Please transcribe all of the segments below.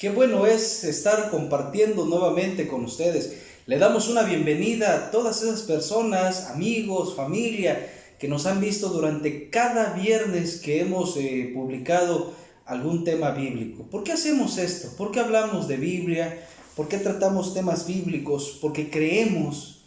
Qué bueno es estar compartiendo nuevamente con ustedes. Le damos una bienvenida a todas esas personas, amigos, familia, que nos han visto durante cada viernes que hemos publicado algún tema bíblico. ¿Por qué hacemos esto? ¿Por qué hablamos de Biblia? ¿Por qué tratamos temas bíblicos? Porque creemos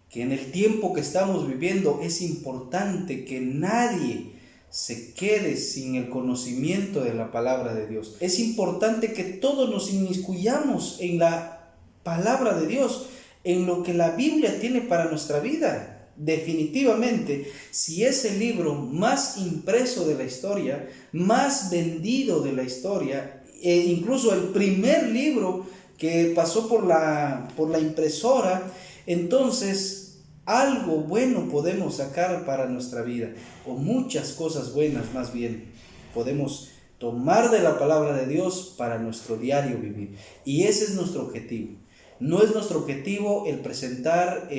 que en el tiempo que estamos viviendo es importante que nadie se quede sin el conocimiento de la palabra de Dios. Es importante que todos nos inmiscuyamos en la palabra de Dios, en lo que la Biblia tiene para nuestra vida. Definitivamente, si es el libro más impreso de la historia, más vendido de la historia, incluso el primer libro que pasó por la impresora, entonces algo bueno podemos sacar para nuestra vida, o muchas cosas buenas más bien, podemos tomar de la palabra de Dios para nuestro diario vivir. Y ese es nuestro objetivo. No es nuestro objetivo el presentar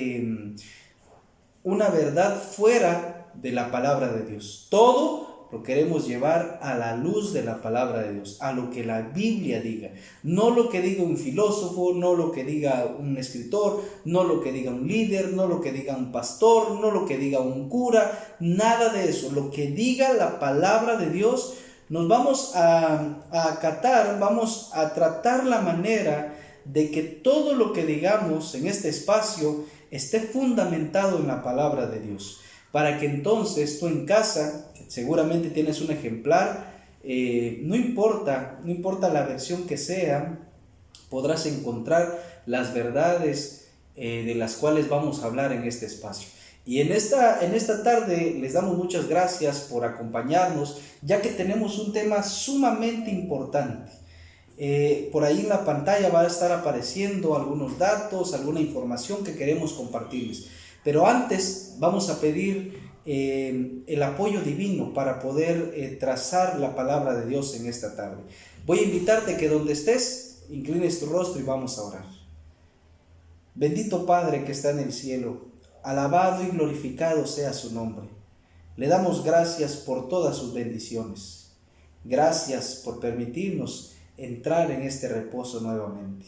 una verdad fuera de la palabra de Dios. Todo lo queremos llevar a la luz de la palabra de Dios, a lo que la Biblia diga. No lo que diga un filósofo, no lo que diga un escritor, no lo que diga un líder, no lo que diga un pastor, no lo que diga un cura, nada de eso. Lo que diga la palabra de Dios, nos vamos a acatar, vamos a tratar la manera de que todo lo que digamos en este espacio esté fundamentado en la palabra de Dios, para que entonces tú en casa, seguramente tienes un ejemplar, no importa la versión que sea, podrás encontrar las verdades de las cuales vamos a hablar en este espacio. Y en esta tarde les damos muchas gracias por acompañarnos, ya que tenemos un tema sumamente importante. Por ahí en la pantalla va a estar apareciendo algunos datos, alguna información que queremos compartirles. Pero antes vamos a pedir el apoyo divino para poder trazar la palabra de Dios en esta tarde. Voy a invitarte que donde estés, inclines tu rostro y vamos a orar. Bendito Padre que está en el cielo, alabado y glorificado sea su nombre. Le damos gracias por todas sus bendiciones. Gracias por permitirnos entrar en este reposo nuevamente.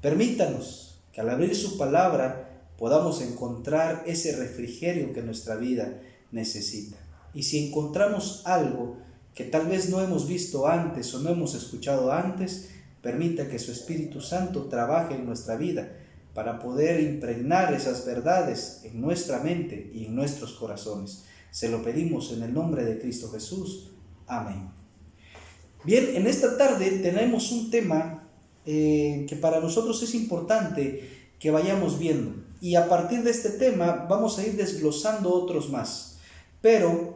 Permítanos que al abrir su palabra podamos encontrar ese refrigerio que nuestra vida necesita. Y si encontramos algo que tal vez no hemos visto antes o no hemos escuchado antes, permita que su Espíritu Santo trabaje en nuestra vida para poder impregnar esas verdades en nuestra mente y en nuestros corazones. Se lo pedimos en el nombre de Cristo Jesús. Amén. Bien, en esta tarde tenemos un tema que para nosotros es importante que vayamos viendo. Y a partir de este tema vamos a ir desglosando otros más. Pero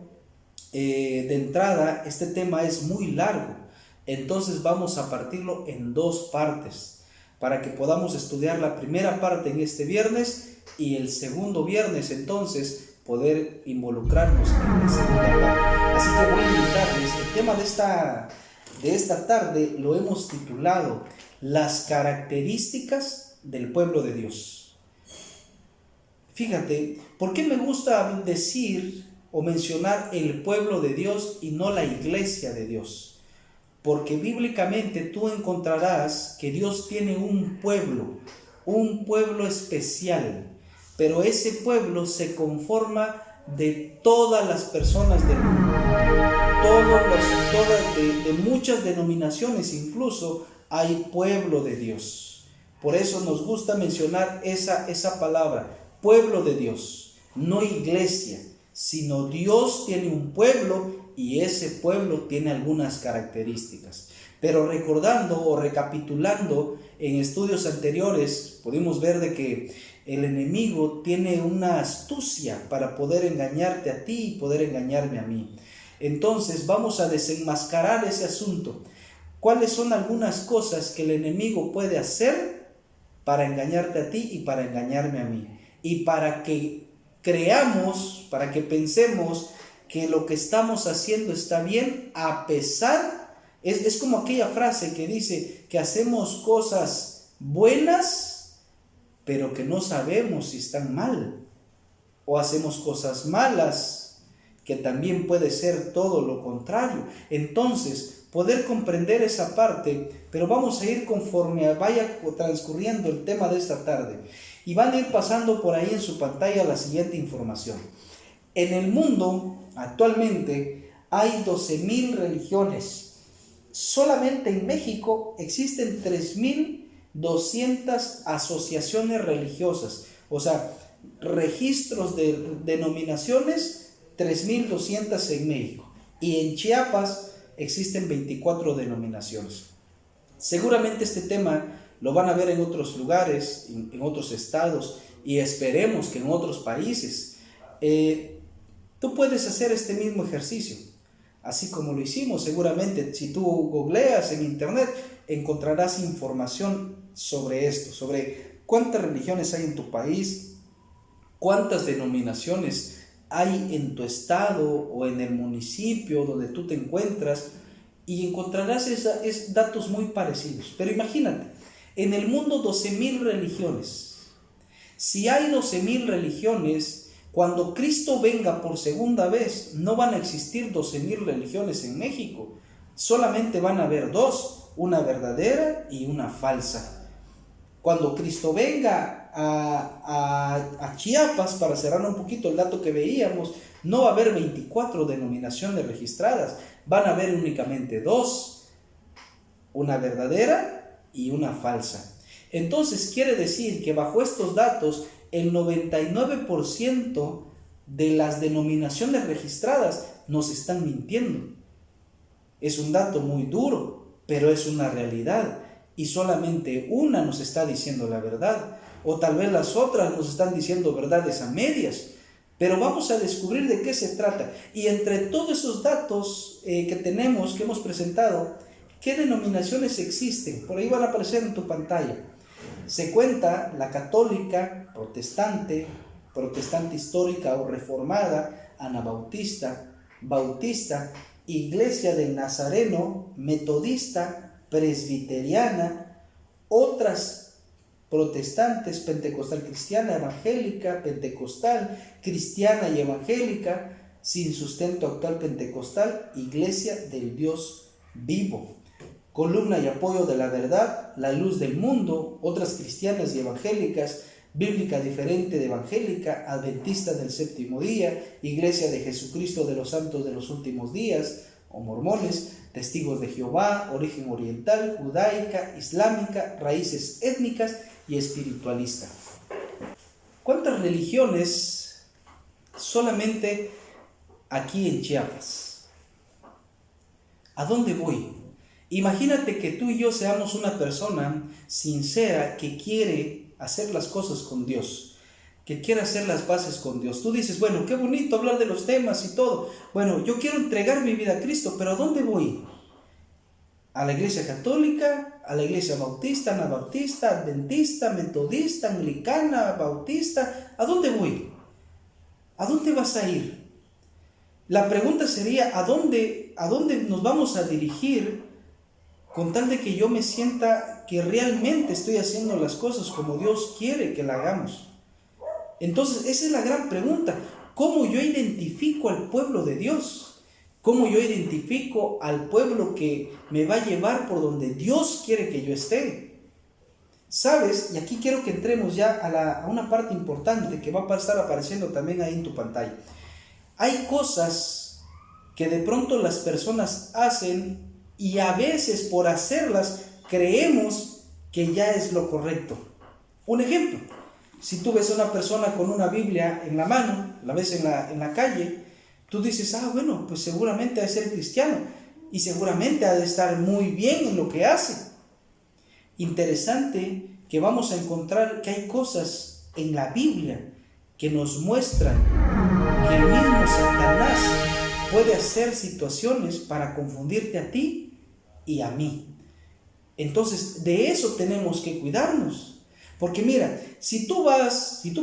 de entrada este tema es muy largo. Entonces vamos a partirlo en dos partes para que podamos estudiar la primera parte en este viernes y el segundo viernes entonces poder involucrarnos en la segunda parte. Así que voy a invitarles, el tema de esta tarde lo hemos titulado Las características del pueblo de Dios. Fíjate, ¿por qué me gusta decir o mencionar el pueblo de Dios y no la iglesia de Dios? Porque bíblicamente tú encontrarás que Dios tiene un pueblo especial, pero ese pueblo se conforma de todas las personas del mundo, de muchas denominaciones incluso hay pueblo de Dios. Por eso nos gusta mencionar esa palabra, pueblo de Dios, no iglesia, sino Dios tiene un pueblo y ese pueblo tiene algunas características. Pero recordando o recapitulando en estudios anteriores, pudimos ver de que el enemigo tiene una astucia para poder engañarte a ti y poder engañarme a mí. Entonces vamos a desenmascarar ese asunto. ¿Cuáles son algunas cosas que el enemigo puede hacer para engañarte a ti y para engañarme a mí? Y para que creamos, para que pensemos que lo que estamos haciendo está bien, a pesar, es como aquella frase que dice que hacemos cosas buenas, pero que no sabemos si están mal, o hacemos cosas malas, que también puede ser todo lo contrario. Entonces, poder comprender esa parte, pero vamos a ir conforme vaya transcurriendo el tema de esta tarde. Y van a ir pasando por ahí en su pantalla la siguiente información. En el mundo actualmente hay 12,000 religiones. Solamente en México existen 3,200 asociaciones religiosas. O sea, registros de denominaciones, 3,200 en México. Y en Chiapas existen 24 denominaciones. Seguramente este tema lo van a ver en otros lugares, en otros estados, y esperemos que en otros países. Tú puedes hacer este mismo ejercicio, así como lo hicimos. Seguramente si tú googleas en internet encontrarás información sobre esto, sobre cuántas religiones hay en tu país, cuántas denominaciones hay en tu estado o en el municipio donde tú te encuentras, y encontrarás datos muy parecidos. Pero imagínate, en el mundo 12,000 religiones. Si hay 12,000 religiones, cuando Cristo venga por segunda vez, no van a existir 12,000 religiones en México. Solamente van a haber dos, una verdadera y una falsa. Cuando Cristo venga a Chiapas, para cerrar un poquito el dato que veíamos, no va a haber 24 denominaciones registradas, van a haber únicamente dos, una verdadera y una falsa. Entonces quiere decir que bajo estos datos, el 99% de las denominaciones registradas nos están mintiendo. Es un dato muy duro, pero es una realidad, y solamente una nos está diciendo la verdad, o tal vez las otras nos están diciendo verdades a medias, pero vamos a descubrir de qué se trata. Y entre todos esos datos que tenemos, que hemos presentado, ¿qué denominaciones existen? Por ahí van a aparecer en tu pantalla. Se cuenta la católica, protestante, protestante histórica o reformada, anabautista, bautista, iglesia del Nazareno, metodista, presbiteriana, otras protestantes, pentecostal cristiana, evangélica, pentecostal, cristiana y evangélica, sin sustento actual pentecostal, iglesia del Dios vivo, columna y apoyo de la verdad, la luz del mundo, otras cristianas y evangélicas, bíblica diferente de evangélica, adventista del séptimo día, iglesia de Jesucristo de los santos de los últimos días, o mormones, testigos de Jehová, origen oriental, judaica, islámica, raíces étnicas y espiritualista. ¿Cuántas religiones solamente aquí en Chiapas? ¿A dónde voy? Imagínate que tú y yo seamos una persona sincera que quiere hacer las cosas con Dios, que quiere hacer las bases con Dios. Tú dices, bueno, qué bonito hablar de los temas y todo. Bueno, yo quiero entregar mi vida a Cristo, pero ¿a dónde voy? ¿A la iglesia católica? ¿A la iglesia bautista, anabautista, adventista, metodista, anglicana, bautista? ¿A dónde voy? ¿A dónde vas a ir? La pregunta sería, ¿a dónde nos vamos a dirigir con tal de que yo me sienta que realmente estoy haciendo las cosas como Dios quiere que las hagamos? Entonces, esa es la gran pregunta. ¿Cómo yo identifico al pueblo de Dios? ¿Cómo yo identifico al pueblo que me va a llevar por donde Dios quiere que yo esté? ¿Sabes? Y aquí quiero que entremos ya a una parte importante que va a estar apareciendo también ahí en tu pantalla. Hay cosas que de pronto las personas hacen y a veces por hacerlas creemos que ya es lo correcto. Un ejemplo, si tú ves a una persona con una Biblia en la mano, la ves en la calle, tú dices, bueno, pues seguramente ha de ser cristiano y seguramente ha de estar muy bien en lo que hace. Interesante que vamos a encontrar que hay cosas en la Biblia que nos muestran que el mismo Satanás puede hacer situaciones para confundirte a ti y a mí. Entonces, de eso tenemos que cuidarnos. Porque mira, si tú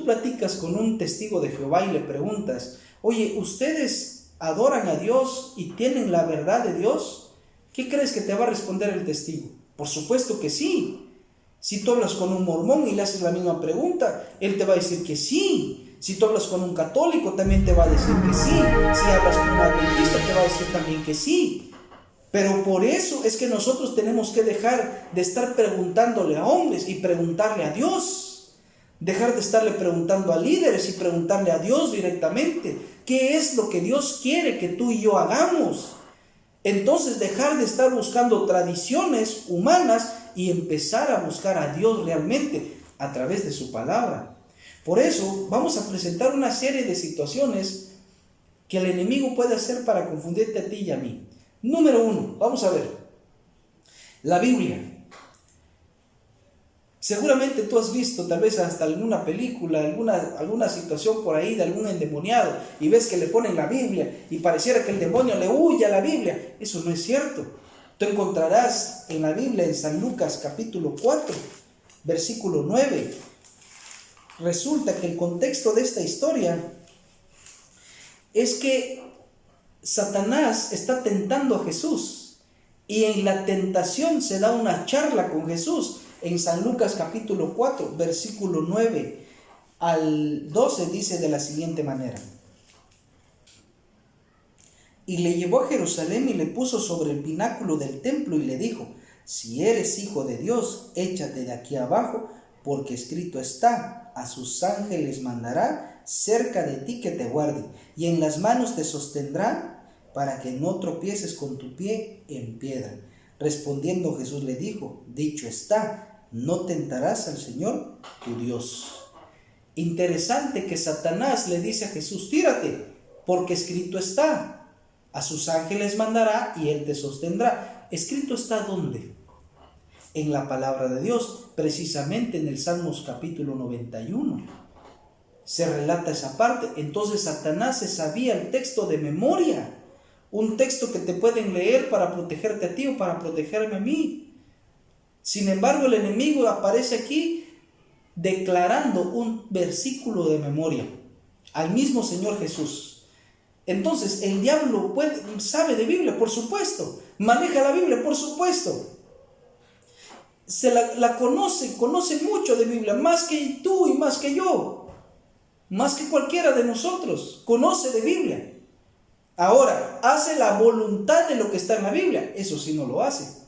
platicas con un testigo de Jehová y le preguntas, oye, ¿ustedes adoran a Dios y tienen la verdad de Dios? ¿Qué crees que te va a responder el testigo? Por supuesto que sí. Si tú hablas con un mormón y le haces la misma pregunta, él te va a decir que sí. Si tú hablas con un católico, también te va a decir que sí. Si hablas con un adventista, te va a decir también que sí. Pero por eso es que nosotros tenemos que dejar de estar preguntándole a hombres y preguntarle a Dios. Dejar de estarle preguntando a líderes y preguntarle a Dios directamente. ¿Qué es lo que Dios quiere que tú y yo hagamos? Entonces dejar de estar buscando tradiciones humanas y empezar a buscar a Dios realmente a través de su palabra. Por eso vamos a presentar una serie de situaciones que el enemigo puede hacer para confundirte a ti y a mí. Número 1, vamos a ver. La Biblia. Seguramente tú has visto tal vez hasta alguna película, alguna situación por ahí de algún endemoniado y ves que le ponen la Biblia y pareciera que el demonio le huye a la Biblia. Eso no es cierto. Tú encontrarás en la Biblia, en San Lucas capítulo 4, versículo 9. Resulta que el contexto de esta historia es que Satanás está tentando a Jesús y en la tentación se da una charla con Jesús. En San Lucas capítulo 4, versículo 9 al 12 dice de la siguiente manera: y le llevó a Jerusalén y le puso sobre el pináculo del templo y le dijo: si eres hijo de Dios, échate de aquí abajo, porque escrito está: a sus ángeles mandará cerca de ti que te guarden, y en las manos te sostendrán para que no tropieces con tu pie en piedra. Respondiendo Jesús le dijo: dicho está, no tentarás al Señor tu Dios. Interesante que Satanás le dice a Jesús: tírate, porque escrito está: a sus ángeles mandará y él te sostendrá. ¿Escrito está dónde? En la palabra de Dios, precisamente en el Salmos capítulo 91. Se relata esa parte. Entonces Satanás se sabía el texto de memoria. Un texto que te pueden leer para protegerte a ti o para protegerme a mí. Sin embargo, el enemigo aparece aquí declarando un versículo de memoria al mismo Señor Jesús. Entonces, el diablo sabe de Biblia, por supuesto. Maneja la Biblia, por supuesto. La conoce mucho de Biblia, más que tú y más que yo. Más que cualquiera de nosotros. Conoce de Biblia. Ahora, ¿hace la voluntad de lo que está en la Biblia? Eso sí no lo hace.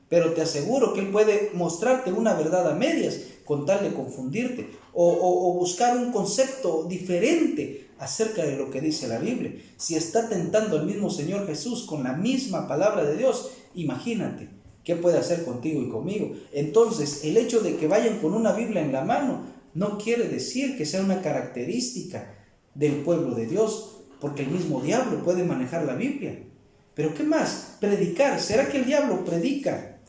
Pero te aseguro que él puede mostrarte una verdad a medias con tal de confundirte o buscar un concepto diferente acerca de lo que dice la Biblia. Si está tentando al mismo Señor Jesús con la misma palabra de Dios, imagínate qué puede hacer contigo y conmigo. Entonces, el hecho de que vayan con una Biblia en la mano no quiere decir que sea una característica del pueblo de Dios, porque el mismo diablo puede manejar la Biblia. Pero ¿qué más? Predicar. ¿Será que el diablo predica?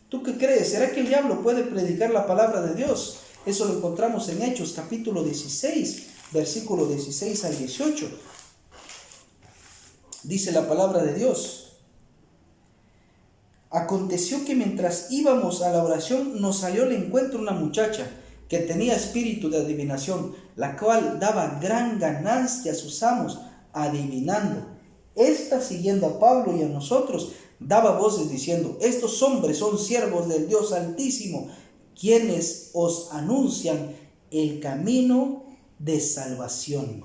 ¿Tú qué crees? ¿Será que el diablo puede predicar la palabra de Dios? Eso lo encontramos en Hechos capítulo 16, versículo 16 al 18. Dice la palabra de Dios: aconteció que mientras íbamos a la oración nos salió al encuentro una muchacha que tenía espíritu de adivinación, la cual daba gran ganancia a sus amos adivinando. Esta, siguiendo a Pablo y a nosotros, daba voces diciendo: estos hombres son siervos del Dios Altísimo, quienes os anuncian el camino de salvación.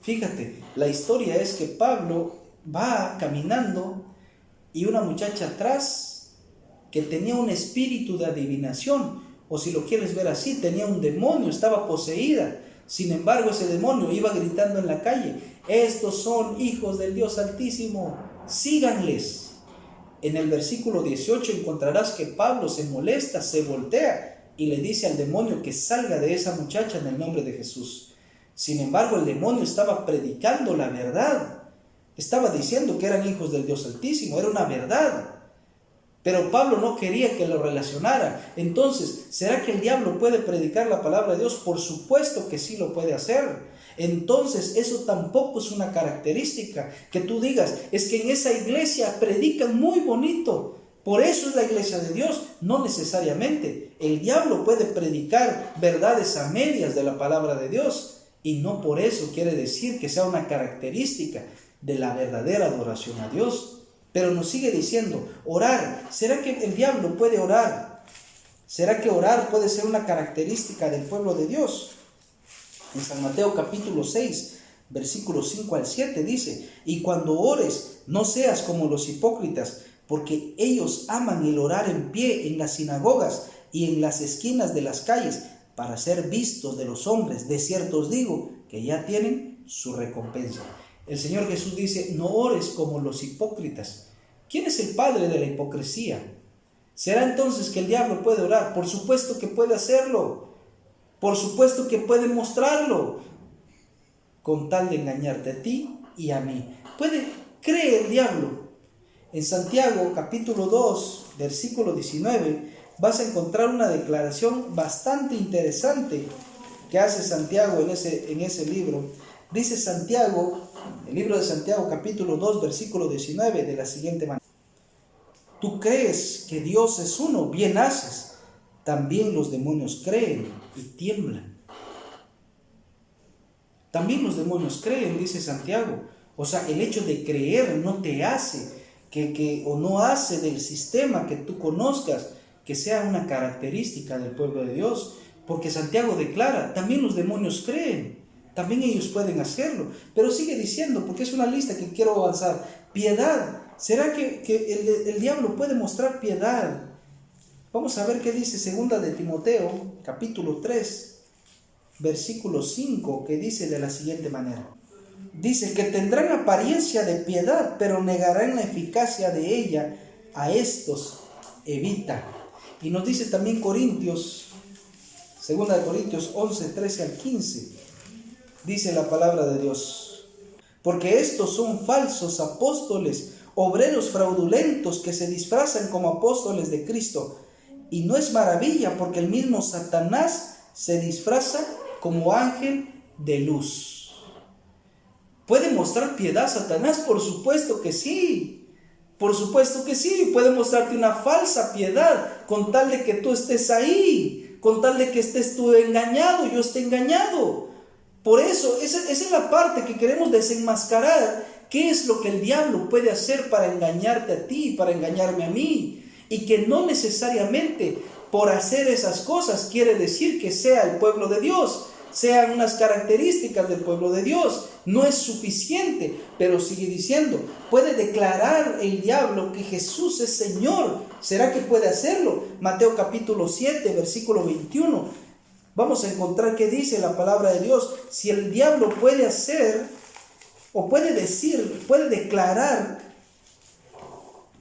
Fíjate, la historia es que Pablo va caminando y una muchacha atrás que tenía un espíritu de adivinación, o si lo quieres ver así, tenía un demonio, estaba poseída. Sin embargo, ese demonio iba gritando en la calle: estos son hijos del Dios Altísimo, síganles. En el versículo 18 encontrarás que Pablo se molesta, se voltea y le dice al demonio que salga de esa muchacha en el nombre de Jesús. Sin embargo, el demonio estaba predicando la verdad. Estaba diciendo que eran hijos del Dios Altísimo, era una verdad. Pero Pablo no quería que lo relacionara. Entonces, ¿será que el diablo puede predicar la palabra de Dios? Por supuesto que sí lo puede hacer. Entonces, eso tampoco es una característica que tú digas: es que en esa iglesia predican muy bonito, por eso es la iglesia de Dios. No necesariamente. El diablo puede predicar verdades a medias de la palabra de Dios, y no por eso quiere decir que sea una característica de la verdadera adoración a Dios. Pero nos sigue diciendo: orar. ¿Será que el diablo puede orar? ¿Será que orar puede ser una característica del pueblo de Dios? En San Mateo capítulo 6, versículos 5 al 7 dice: y cuando ores, no seas como los hipócritas, porque ellos aman el orar en pie en las sinagogas y en las esquinas de las calles, para ser vistos de los hombres. De cierto os digo que ya tienen su recompensa. El Señor Jesús dice: no ores como los hipócritas. ¿Quién es el padre de la hipocresía? ¿Será entonces que el diablo puede orar? Por supuesto que puede hacerlo. Por supuesto que puede mostrarlo, con tal de engañarte a ti y a mí. Cree el diablo. En Santiago capítulo 2, versículo 19, vas a encontrar una declaración bastante interesante que hace Santiago en ese libro. Dice Santiago, el libro de Santiago capítulo 2, versículo 19, de la siguiente manera: tú crees que Dios es uno, bien haces. También los demonios creen y tiemblan. También los demonios creen, dice Santiago. O sea, el hecho de creer no te hace o no hace del sistema que tú conozcas que sea una característica del pueblo de Dios. Porque Santiago declara: también los demonios creen, también ellos pueden hacerlo. Pero sigue diciendo, porque es una lista que quiero avanzar: piedad. ¿Será que el diablo puede mostrar piedad? Vamos a ver qué dice segunda de Timoteo, capítulo 3, versículo 5, que dice de la siguiente manera. Dice que tendrán apariencia de piedad, pero negarán la eficacia de ella. A estos evita. Y nos dice también Corintios, segunda de Corintios 11, 13 al 15. Dice la palabra de Dios: porque estos son falsos apóstoles, obreros fraudulentos que se disfrazan como apóstoles de Cristo. Y no es maravilla, porque el mismo Satanás se disfraza como ángel de luz. ¿Puede mostrar piedad Satanás? Por supuesto que sí. Por supuesto que sí. Puede mostrarte una falsa piedad con tal de que tú estés ahí, con tal de que estés tú engañado, yo esté engañado. Por eso, esa es la parte que queremos desenmascarar. ¿Qué es lo que el diablo puede hacer para engañarte a ti, para engañarme a mí? Y que no necesariamente por hacer esas cosas quiere decir que sea el pueblo de Dios, sean unas características del pueblo de Dios. No es suficiente, pero sigue diciendo: puede declarar el diablo que Jesús es Señor. ¿Será que puede hacerlo? Mateo capítulo 7, versículo 21. Vamos a encontrar qué dice la palabra de Dios. Si el diablo puede hacer, o puede decir, puede declarar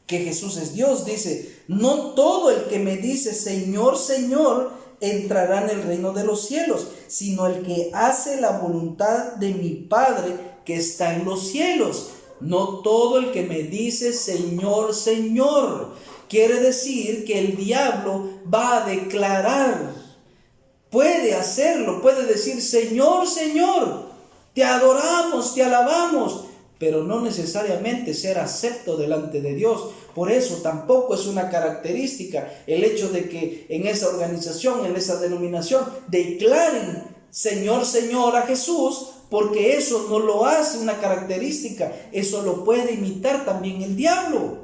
que Jesús es Dios, dice: no todo el que me dice Señor, Señor, entrará en el reino de los cielos, sino el que hace la voluntad de mi Padre que está en los cielos. No todo el que me dice Señor, Señor. Quiere decir que el diablo va a declarar, puede hacerlo, puede decir Señor, Señor, te adoramos, te alabamos, pero no necesariamente ser acepto delante de Dios. Por eso tampoco es una característica el hecho de que en esa organización, en esa denominación, declaren Señor, Señor a Jesús, porque eso no lo hace una característica, eso lo puede imitar también el diablo.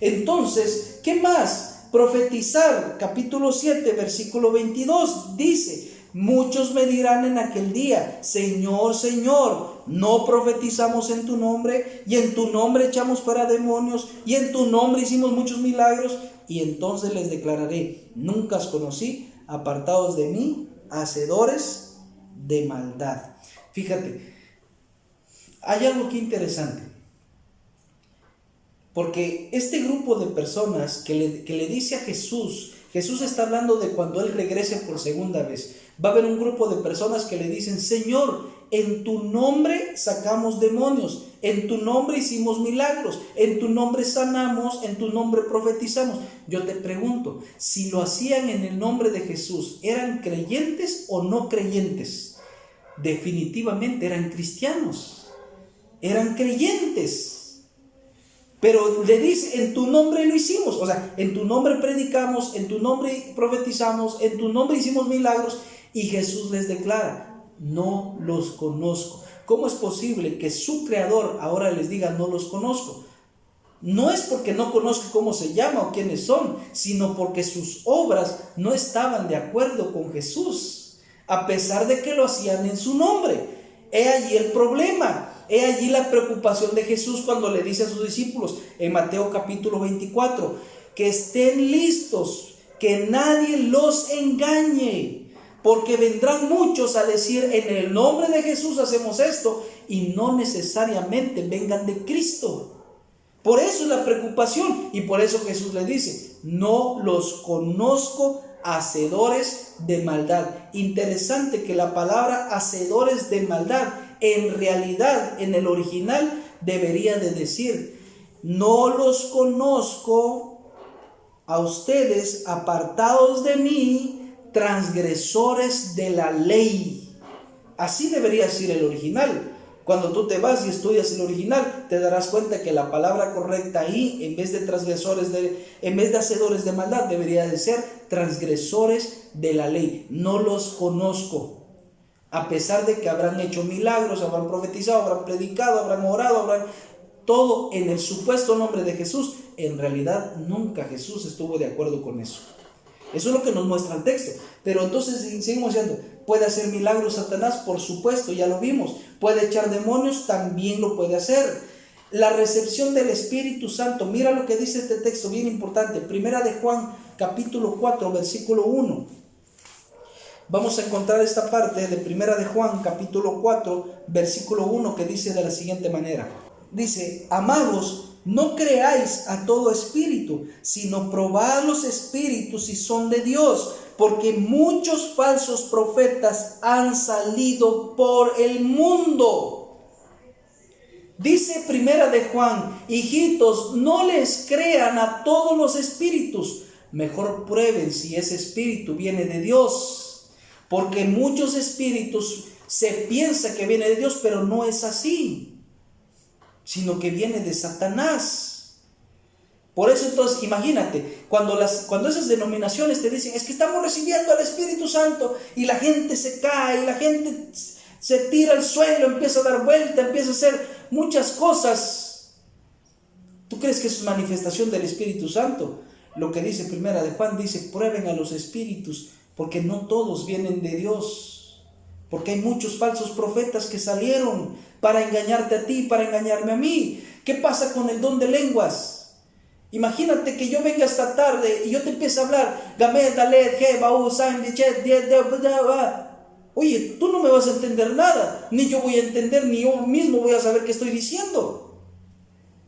Entonces, ¿qué más? Profetizar, capítulo 7, versículo 22, dice: muchos me dirán en aquel día, Señor, Señor, ¿no profetizamos en tu nombre? Y en tu nombre echamos fuera demonios, y en tu nombre hicimos muchos milagros. Y entonces les declararé: nunca os conocí, apartados de mí, hacedores de maldad. Fíjate, hay algo que interesante. Porque este grupo de personas que le dice a Jesús está hablando de cuando Él regrese por segunda vez. Va a haber un grupo de personas que le dicen: Señor, en tu nombre sacamos demonios, en tu nombre hicimos milagros, en tu nombre sanamos, en tu nombre profetizamos. Yo te pregunto, si lo hacían en el nombre de Jesús, ¿eran creyentes o no creyentes? Definitivamente eran cristianos, eran creyentes. Pero le dice: en tu nombre lo hicimos, o sea, en tu nombre predicamos, en tu nombre profetizamos, en tu nombre hicimos milagros. Y Jesús les declara: no los conozco. ¿Cómo es posible que su creador ahora les diga: no los conozco? No es porque no conozca cómo se llama o quiénes son, sino porque sus obras no estaban de acuerdo con Jesús, a pesar de que lo hacían en su nombre. He allí el problema. He allí la preocupación de Jesús cuando le dice a sus discípulos en Mateo capítulo 24, que estén listos, que nadie los engañe, porque vendrán muchos a decir en el nombre de Jesús hacemos esto, y no necesariamente vengan de Cristo. Por eso es la preocupación, y por eso Jesús le dice, no los conozco, hacedores de maldad. Interesante que la palabra hacedores de maldad en realidad en el original debería de decir, no los conozco a ustedes, apartados de mí, transgresores de la ley. Así debería decir el original. Cuando tú te vas y estudias el original, te darás cuenta que la palabra correcta ahí, en vez de hacedores de maldad, debería de ser transgresores de la ley. No los conozco. A pesar de que habrán hecho milagros, habrán profetizado, habrán predicado, habrán orado, habrán todo en el supuesto nombre de Jesús, en realidad nunca Jesús estuvo de acuerdo con eso. Eso es lo que nos muestra el texto. Pero entonces seguimos diciendo, ¿puede hacer milagros Satanás? Por supuesto, ya lo vimos. ¿Puede echar demonios? También lo puede hacer. La recepción del Espíritu Santo, mira lo que dice este texto, bien importante. Primera de Juan, capítulo 4, versículo 1. Vamos a encontrar esta parte de Primera de Juan, capítulo 4, versículo 1, que dice de la siguiente manera. Dice, amados, no creáis a todo espíritu, sino probad los espíritus si son de Dios, porque muchos falsos profetas han salido por el mundo. Dice Primera de Juan, hijitos, no les crean a todos los espíritus, mejor prueben si ese espíritu viene de Dios, porque muchos espíritus se piensa que viene de Dios, pero no es así, sino que viene de Satanás. Por eso entonces, imagínate, cuando esas denominaciones te dicen, es que estamos recibiendo al Espíritu Santo, y la gente se cae, y la gente se tira al suelo, empieza a dar vuelta, empieza a hacer muchas cosas. ¿Tú crees que eso es manifestación del Espíritu Santo? Lo que dice Primera de Juan, dice, prueben a los espíritus, porque no todos vienen de Dios. Porque hay muchos falsos profetas que salieron para engañarte a ti, para engañarme a mí. ¿Qué pasa con el don de lenguas? Imagínate que yo venga esta tarde y yo te empiezo a hablar. Oye, tú no me vas a entender nada, ni yo voy a entender, ni yo mismo voy a saber qué estoy diciendo.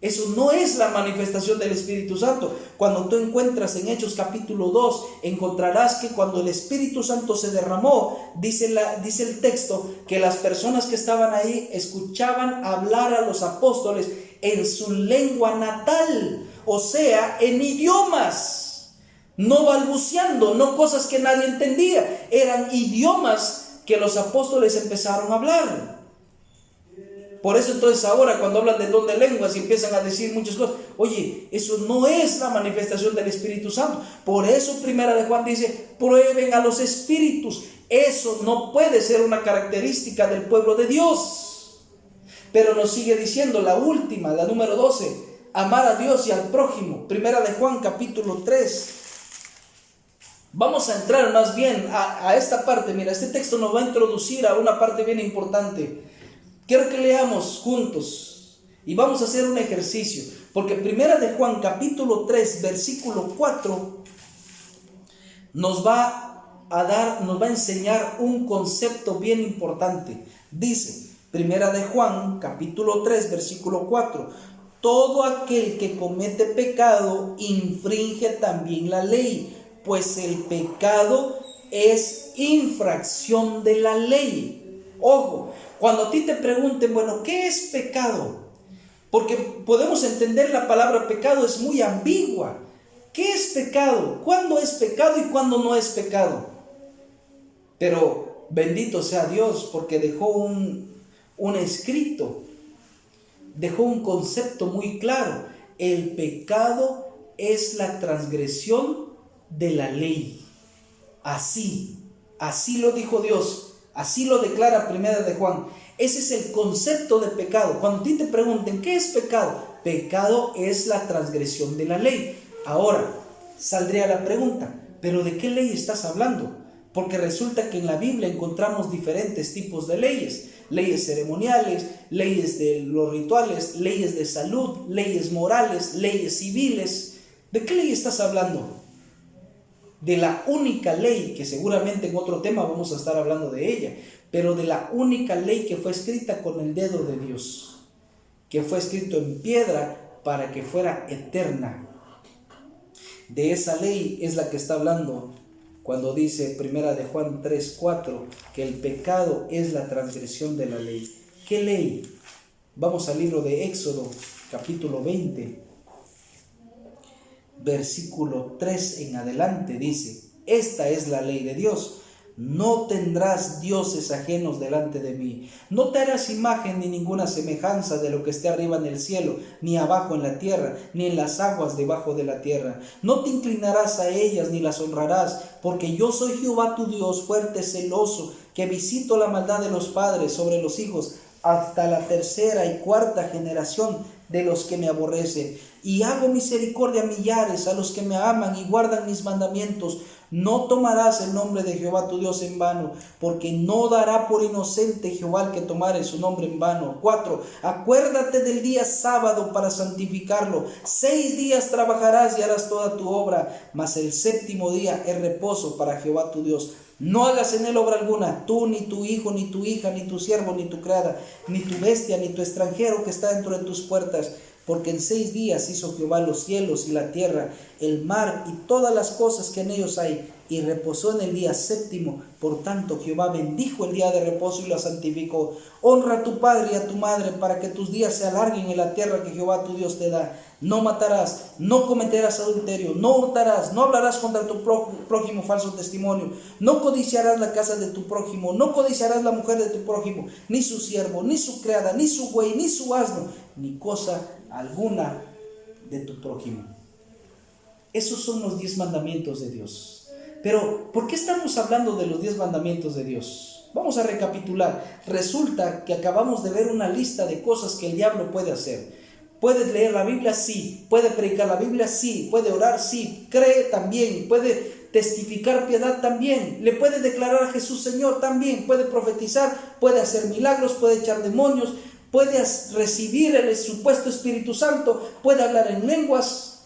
Eso no es la manifestación del Espíritu Santo. Cuando tú encuentras en Hechos capítulo 2, encontrarás que cuando el Espíritu Santo se derramó, dice el texto, que las personas que estaban ahí escuchaban hablar a los apóstoles en su lengua natal, o sea, en idiomas, no balbuceando, no cosas que nadie entendía, eran idiomas que los apóstoles empezaron a hablar. Por eso entonces ahora cuando hablan del don de lenguas y empiezan a decir muchas cosas, oye, eso no es la manifestación del Espíritu Santo. Por eso Primera de Juan dice, prueben a los espíritus. Eso no puede ser una característica del pueblo de Dios. Pero nos sigue diciendo la última, la número 12, amar a Dios y al prójimo. Primera de Juan capítulo 3. Vamos a entrar más bien a esta parte. Mira, este texto nos va a introducir a una parte bien importante. Quiero que leamos juntos y vamos a hacer un ejercicio, porque Primera de Juan capítulo 3 versículo 4 nos va a enseñar un concepto bien importante. Dice Primera de Juan capítulo 3 versículo 4, todo aquel que comete pecado infringe también la ley, pues el pecado es infracción de la ley. Ojo, cuando a ti te pregunten, bueno, ¿qué es pecado? Porque podemos entender la palabra pecado es muy ambigua. ¿Qué es pecado? ¿Cuándo es pecado y cuándo no es pecado? Pero bendito sea Dios, porque dejó un escrito, dejó un concepto muy claro. El pecado es la transgresión de la ley. Así lo dijo Dios. Así lo declara Primera de Juan. Ese es el concepto de pecado. Cuando a ti te pregunten, ¿qué es pecado? Pecado es la transgresión de la ley. Ahora, saldría la pregunta, ¿pero de qué ley estás hablando? Porque resulta que en la Biblia encontramos diferentes tipos de leyes. Leyes ceremoniales, leyes de los rituales, leyes de salud, leyes morales, leyes civiles. ¿De qué ley estás hablando? De la única ley, que seguramente en otro tema vamos a estar hablando de ella, pero de la única ley que fue escrita con el dedo de Dios, que fue escrito en piedra para que fuera eterna. De esa ley es la que está hablando cuando dice Primera de Juan 3:4 que el pecado es la transgresión de la ley. ¿Qué ley? Vamos al libro de Éxodo, capítulo 20, versículo 3 en adelante. Dice: esta es la ley de Dios. No tendrás dioses ajenos delante de mí. No te harás imagen ni ninguna semejanza de lo que esté arriba en el cielo, ni abajo en la tierra, ni en las aguas debajo de la tierra. No te inclinarás a ellas ni las honrarás, porque yo soy Jehová tu Dios, fuerte, celoso, que visito la maldad de los padres sobre los hijos, hasta la tercera y cuarta generación de los que me aborrecen. Y hago misericordia a millares, a los que me aman y guardan mis mandamientos. No tomarás el nombre de Jehová tu Dios en vano, porque no dará por inocente Jehová el que tomare su nombre en vano. 4. Acuérdate del día sábado para santificarlo. 6 días trabajarás y harás toda tu obra, mas el séptimo día es reposo para Jehová tu Dios. No hagas en él obra alguna, tú, ni tu hijo, ni tu hija, ni tu siervo, ni tu criada, ni tu bestia, ni tu extranjero que está dentro de tus puertas. Porque en 6 días hizo Jehová los cielos y la tierra, el mar y todas las cosas que en ellos hay, y reposó en el día séptimo. Por tanto, Jehová bendijo el día de reposo y lo santificó. Honra a tu padre y a tu madre, para que tus días se alarguen en la tierra que Jehová tu Dios te da. No matarás, no cometerás adulterio, no hurtarás, no hablarás contra tu prójimo falso testimonio, no codiciarás la casa de tu prójimo, no codiciarás la mujer de tu prójimo, ni su siervo, ni su criada, ni su buey, ni su asno, ni cosa alguna de tu prójimo. Esos son los 10 mandamientos de Dios. Pero, ¿por qué estamos hablando de los 10 mandamientos de Dios? Vamos a recapitular. Resulta que acabamos de ver una lista de cosas que el diablo puede hacer. ¿Puede leer la Biblia? Sí. ¿Puede predicar la Biblia? Sí. ¿Puede orar? Sí. ¿Cree? También. ¿Puede testificar piedad? También. ¿Le puede declarar a Jesús Señor? También. ¿Puede profetizar? ¿Puede hacer milagros? ¿Puede echar demonios? ¿Puede recibir el supuesto Espíritu Santo? ¿Puede hablar en lenguas?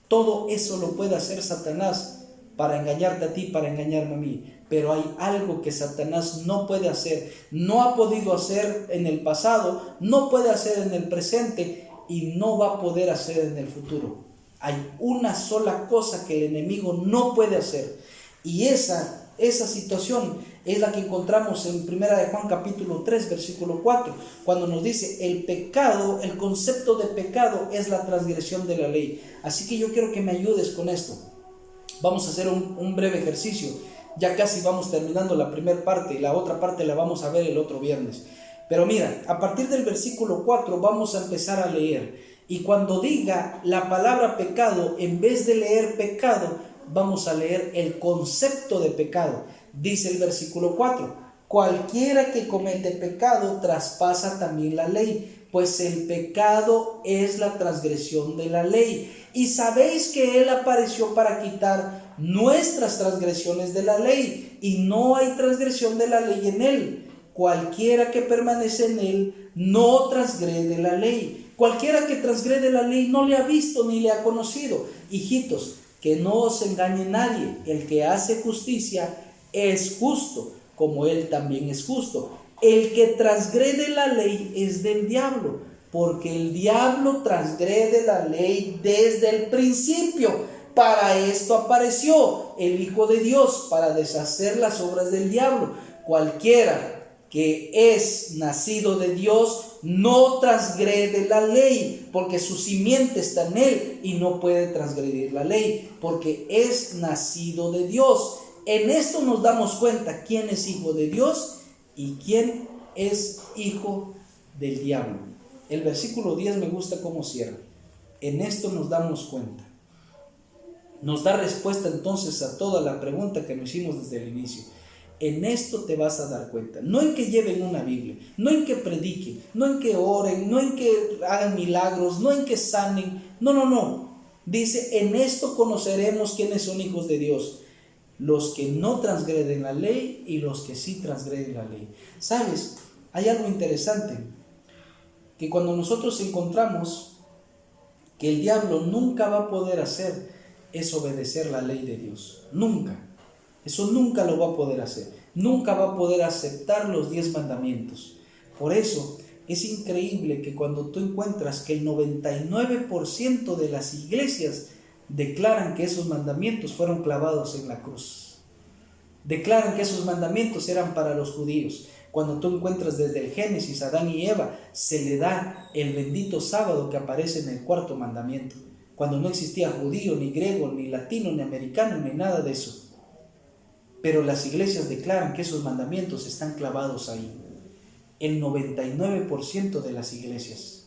Todo eso lo puede hacer Satanás para engañarte a ti, para engañarme a mí. Pero hay algo que Satanás no puede hacer, no ha podido hacer en el pasado, no puede hacer en el presente y no va a poder hacer en el futuro. Hay una sola cosa que el enemigo no puede hacer, y esa situación es la que encontramos en Primera de Juan capítulo 3 versículo 4, cuando nos dice: el pecado, el concepto de pecado es la transgresión de la ley. Así que yo quiero que me ayudes con esto. Vamos a hacer un breve ejercicio. Ya casi vamos terminando la primera parte, y la otra parte la vamos a ver el otro viernes. Pero mira, a partir del versículo 4 vamos a empezar a leer. Y cuando diga la palabra pecado, en vez de leer pecado, vamos a leer el concepto de pecado. Dice el versículo 4: cualquiera que comete pecado traspasa también la ley, pues el pecado es la transgresión de la ley. Y sabéis que Él apareció para quitar nuestras transgresiones de la ley, y no hay transgresión de la ley en Él. Cualquiera que permanece en Él no transgrede la ley. Cualquiera que transgrede la ley no le ha visto ni le ha conocido. Hijitos, que no os engañe nadie. El que hace justicia es justo, como Él también es justo. El que transgrede la ley es del diablo, porque el diablo transgrede la ley desde el principio. Para esto apareció el Hijo de Dios, para deshacer las obras del diablo. Cualquiera que es nacido de Dios no transgrede la ley, porque su simiente está en Él y no puede transgredir la ley, porque es nacido de Dios. En esto nos damos cuenta quién es hijo de Dios y quién es hijo del diablo. El versículo 10 me gusta cómo cierra. En esto nos damos cuenta. Nos da respuesta entonces a toda la pregunta que nos hicimos desde el inicio. En esto te vas a dar cuenta. No en que lleven una Biblia, no en que prediquen, no en que oren, no en que hagan milagros, no en que sanen. No. Dice: en esto conoceremos quiénes son hijos de Dios. los que no transgreden la ley y los que sí transgreden la ley. ¿Sabes? Hay algo interesante, que cuando nosotros encontramos que el diablo nunca va a poder hacer es obedecer la ley de Dios. Nunca. Eso nunca lo va a poder hacer. Nunca va a poder aceptar los 10 mandamientos. Por eso es increíble que cuando tú encuentras que el 99% de las iglesias declaran que esos mandamientos fueron clavados en la cruz. Declaran que esos mandamientos eran para los judíos. Cuando tú encuentras desde el Génesis, Adán y Eva, se le da el bendito sábado que aparece en el 4º mandamiento. Cuando no existía judío, ni griego, ni latino, ni americano, ni nada de eso. Pero las iglesias declaran que esos mandamientos están clavados ahí. El 99% de las iglesias.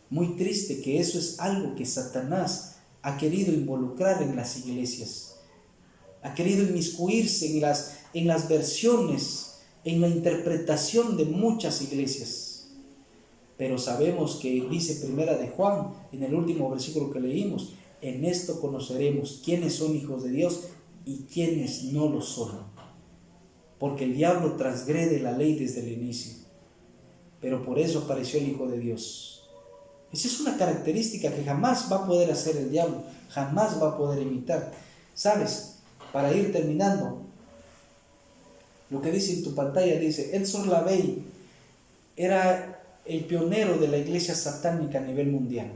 Muy triste que eso es algo que Satanás ha querido involucrar en las iglesias. Ha querido inmiscuirse en las versiones, en la interpretación de muchas iglesias. Pero sabemos que dice Primera de Juan, en el último versículo que leímos, en esto conoceremos quiénes son hijos de Dios y quiénes no lo son. Porque el diablo transgrede la ley desde el inicio. Pero por eso apareció el Hijo de Dios. Esa es una característica que jamás va a poder hacer el diablo, jamás va a poder imitar. ¿Sabes? Para ir terminando, lo que dice en tu pantalla dice, Edson LaVey era el pionero de la iglesia satánica a nivel mundial.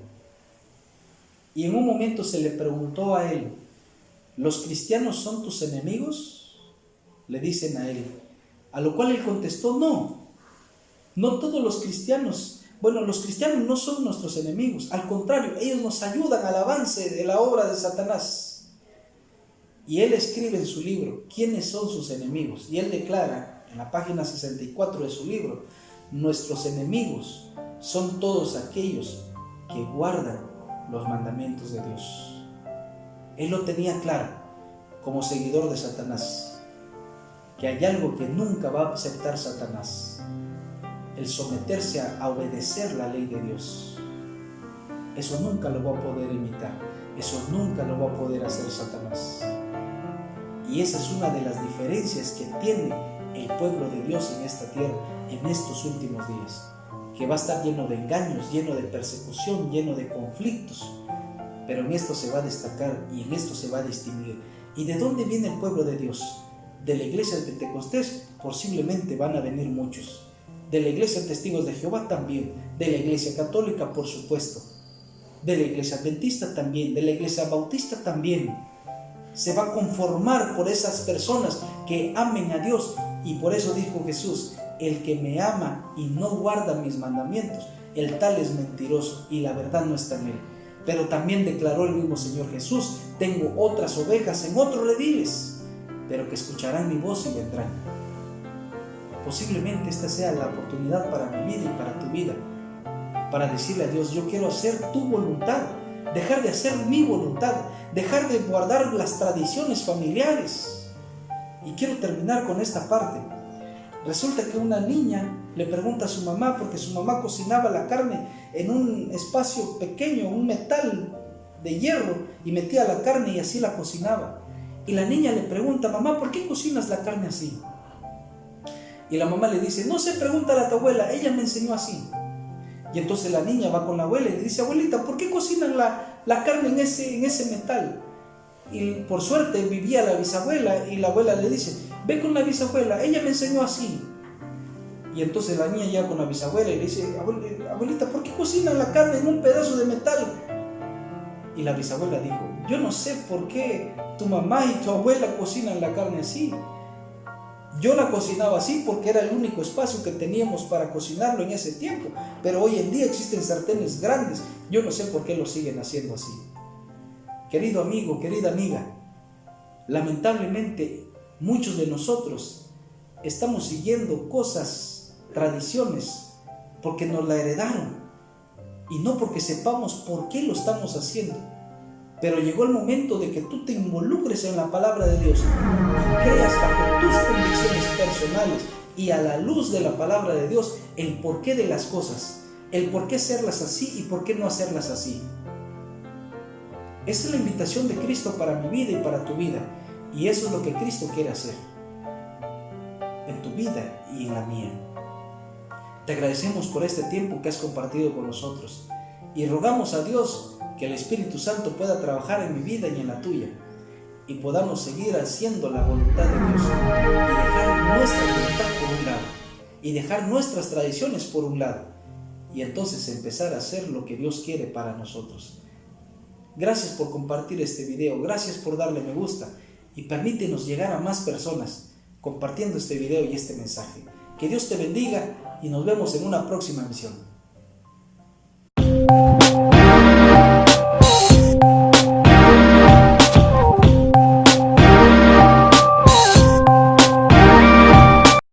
Y en un momento se le preguntó a él, ¿los cristianos son tus enemigos? Le dicen a él. A lo cual él contestó, no todos los cristianos. Bueno, los cristianos no son nuestros enemigos. Al contrario, ellos nos ayudan al avance de la obra de Satanás. Y él escribe en su libro, ¿quiénes son sus enemigos? Y él declara en la página 64 de su libro, nuestros enemigos son todos aquellos que guardan los mandamientos de Dios. Él lo tenía claro como seguidor de Satanás, que hay algo que nunca va a aceptar Satanás, el someterse a obedecer la ley de Dios. Eso nunca lo va a poder imitar, eso nunca lo va a poder hacer Satanás. Y esa es una de las diferencias que tiene el pueblo de Dios en esta tierra, en estos últimos días, que va a estar lleno de engaños, lleno de persecución, lleno de conflictos, pero en esto se va a destacar y en esto se va a distinguir. ¿Y de dónde viene el pueblo de Dios? De la iglesia de Pentecostés posiblemente van a venir muchos, de la iglesia de Testigos de Jehová también, de la iglesia católica por supuesto, de la iglesia adventista también, de la iglesia bautista también. Se va a conformar por esas personas que amen a Dios, y por eso dijo Jesús, el que me ama y no guarda mis mandamientos, el tal es mentiroso y la verdad no está en él. Pero también declaró el mismo Señor Jesús, tengo otras ovejas en otros rediles, pero que escucharán mi voz y vendrán. Posiblemente esta sea la oportunidad para mi vida y para tu vida, para decirle a Dios, yo quiero hacer tu voluntad, dejar de hacer mi voluntad, dejar de guardar las tradiciones familiares. Y quiero terminar con esta parte. Resulta que una niña le pregunta a su mamá, porque su mamá cocinaba la carne en un espacio pequeño, un metal de hierro, y metía la carne y así la cocinaba. Y la niña le pregunta, mamá, ¿por qué cocinas la carne así? Y la mamá le dice, no sé, pregúntale a tu abuela, ella me enseñó así. Y entonces la niña va con la abuela y le dice, abuelita, ¿por qué cocinan la carne en ese metal? Y por suerte vivía la bisabuela, y la abuela le dice, ve con la bisabuela, ella me enseñó así. Y entonces la niña llega con la bisabuela y le dice, abuelita, ¿por qué cocinan la carne en un pedazo de metal? Y la bisabuela dijo, yo no sé por qué tu mamá y tu abuela cocinan la carne así. Yo la cocinaba así porque era el único espacio que teníamos para cocinarlo en ese tiempo. Pero hoy en día existen sartenes grandes. Yo no sé por qué lo siguen haciendo así. Querido amigo, querida amiga, lamentablemente muchos de nosotros estamos siguiendo cosas, tradiciones, porque nos la heredaron y no porque sepamos por qué lo estamos haciendo. Pero llegó el momento de que tú te involucres en la palabra de Dios y creas bajo tus convicciones personales y a la luz de la palabra de Dios el porqué de las cosas, el por qué hacerlas así y por qué no hacerlas así. Esa es la invitación de Cristo para mi vida y para tu vida. Y eso es lo que Cristo quiere hacer en tu vida y en la mía. Te agradecemos por este tiempo que has compartido con nosotros y rogamos a Dios que el Espíritu Santo pueda trabajar en mi vida y en la tuya y podamos seguir haciendo la voluntad de Dios y dejar nuestra voluntad por un lado y dejar nuestras tradiciones por un lado y entonces empezar a hacer lo que Dios quiere para nosotros. Gracias por compartir este video, gracias por darle me gusta y permítenos llegar a más personas compartiendo este video y este mensaje. Que Dios te bendiga y nos vemos en una próxima emisión.